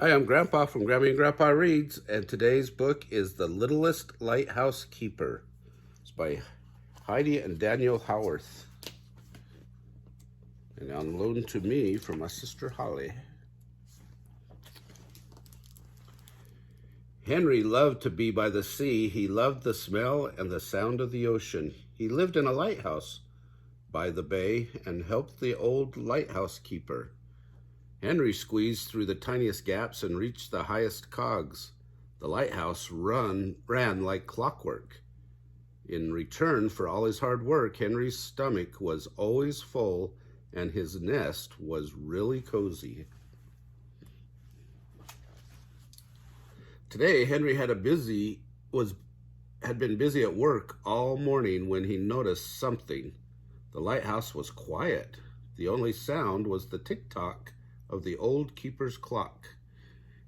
Hi, I'm Grandpa from Grammy and Grandpa Reads, and today's book is The Littlest Lighthouse Keeper. It's by Heidi and Daniel Howarth, and on loan to me from my sister Holly. Henry loved to be by the sea. He loved the smell and the sound of the ocean. He lived in a lighthouse by the bay and helped the old lighthouse keeper. Henry squeezed through the tiniest gaps and reached the highest cogs. The lighthouse ran like clockwork. In return for all his hard work, Henry's stomach was always full and his nest was really cozy. Today, Henry had been busy at work all morning when he noticed something. The lighthouse was quiet. The only sound was the tick-tock of the old keeper's clock.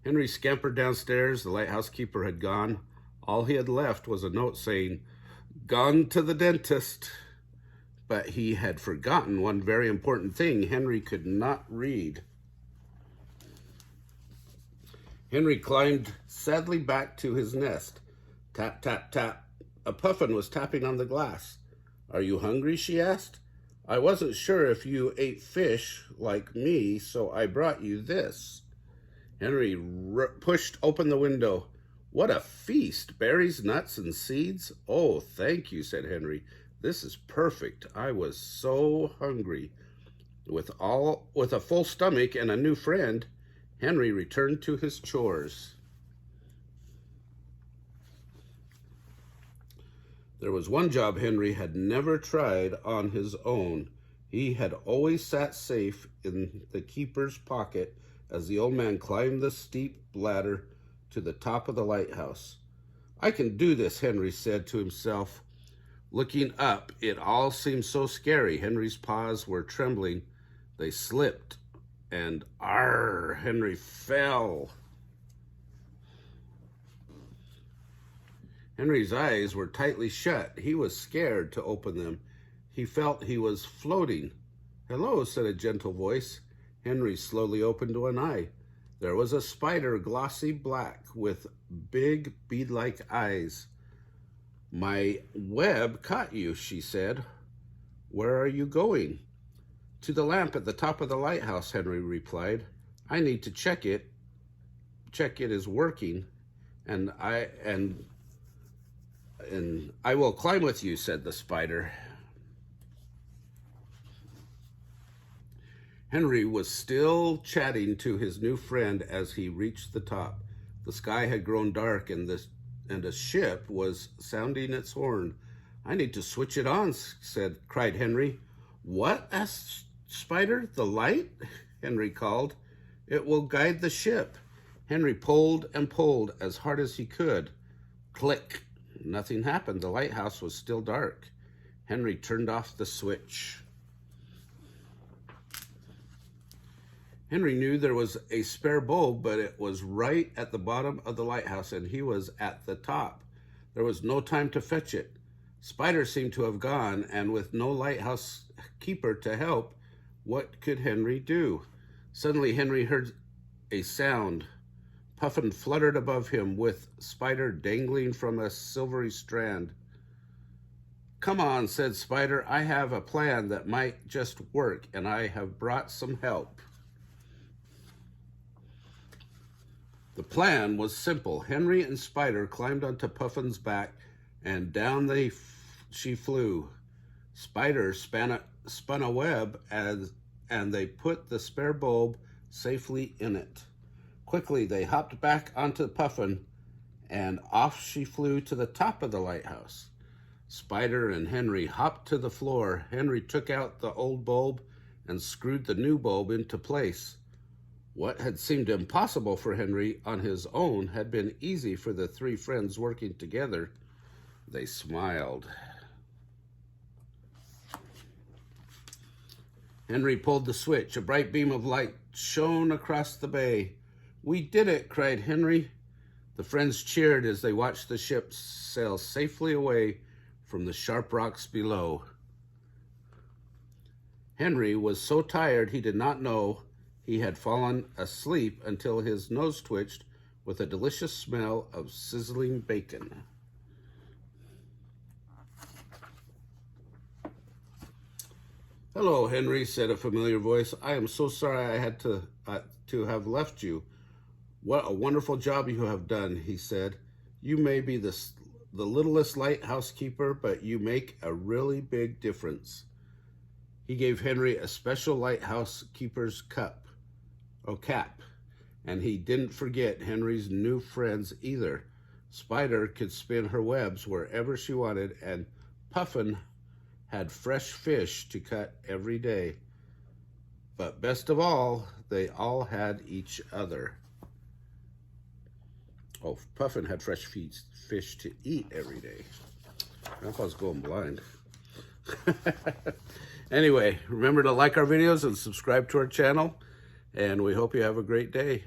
Henry scampered downstairs. The lighthouse keeper had gone. All he had left was a note saying, "Gone to the dentist." But he had forgotten one very important thing. Henry could not read. Henry climbed sadly back to his nest. Tap, tap, tap. A puffin was tapping on the glass. "Are you hungry?" she asked. "I wasn't sure if you ate fish like me, so I brought you this." Henry pushed open the window. "What a feast! Berries, nuts, and seeds." "Oh, thank you," said Henry. "This is perfect. I was so hungry." With a full stomach and a new friend, Henry returned to his chores. There was one job Henry had never tried on his own. He had always sat safe in the keeper's pocket as the old man climbed the steep ladder to the top of the lighthouse. "I can do this," Henry said to himself. Looking up, it all seemed so scary. Henry's paws were trembling. They slipped, and Henry fell. Henry's eyes were tightly shut. He was scared to open them. He felt he was floating. "Hello," said a gentle voice. Henry slowly opened one eye. There was a spider, glossy black, with big bead-like eyes. "My web caught you," she said. "Where are you going?" "To the lamp at the top of the lighthouse," Henry replied. "I need to check it is working, and I will climb with you," said the spider. Henry was still chatting to his new friend as he reached the top. The sky had grown dark and a ship was sounding its horn. "I need to switch it on," cried Henry. "What?" asked Spider. "The light?" Henry called. "It will guide the ship." Henry pulled and pulled as hard as he could. Click. Nothing happened. The lighthouse was still dark. Henry turned off the switch. Henry knew there was a spare bulb, but it was right at the bottom of the lighthouse, and he was at the top. There was no time to fetch it. Spider seemed to have gone, and with no lighthouse keeper to help, what could Henry do? Suddenly, Henry heard a sound. Puffin fluttered above him with Spider dangling from a silvery strand. "Come on," said Spider. "I have a plan that might just work, and I have brought some help." The plan was simple. Henry and Spider climbed onto Puffin's back, and down she flew. Spider spun a web and they put the spare bulb safely in it. Quickly, they hopped back onto Puffin, and off she flew to the top of the lighthouse. Spider and Henry hopped to the floor. Henry took out the old bulb and screwed the new bulb into place. What had seemed impossible for Henry on his own had been easy for the three friends working together. They smiled. Henry pulled the switch. A bright beam of light shone across the bay. "We did it!" cried Henry. The friends cheered as they watched the ship sail safely away from the sharp rocks below. Henry was so tired he did not know he had fallen asleep until his nose twitched with a delicious smell of sizzling bacon. "Hello, Henry," said a familiar voice. "I am so sorry I had to have left you. What a wonderful job you have done," he said. "You may be the littlest lighthouse keeper, but you make a really big difference." He gave Henry a special lighthouse keeper's cap, and he didn't forget Henry's new friends either. Spider could spin her webs wherever she wanted, and Puffin had fresh fish to cut every day. But best of all, they all had each other. Oh, Puffin had fresh fish to eat every day. Grandpa's going blind. Anyway, remember to like our videos and subscribe to our channel, and we hope you have a great day.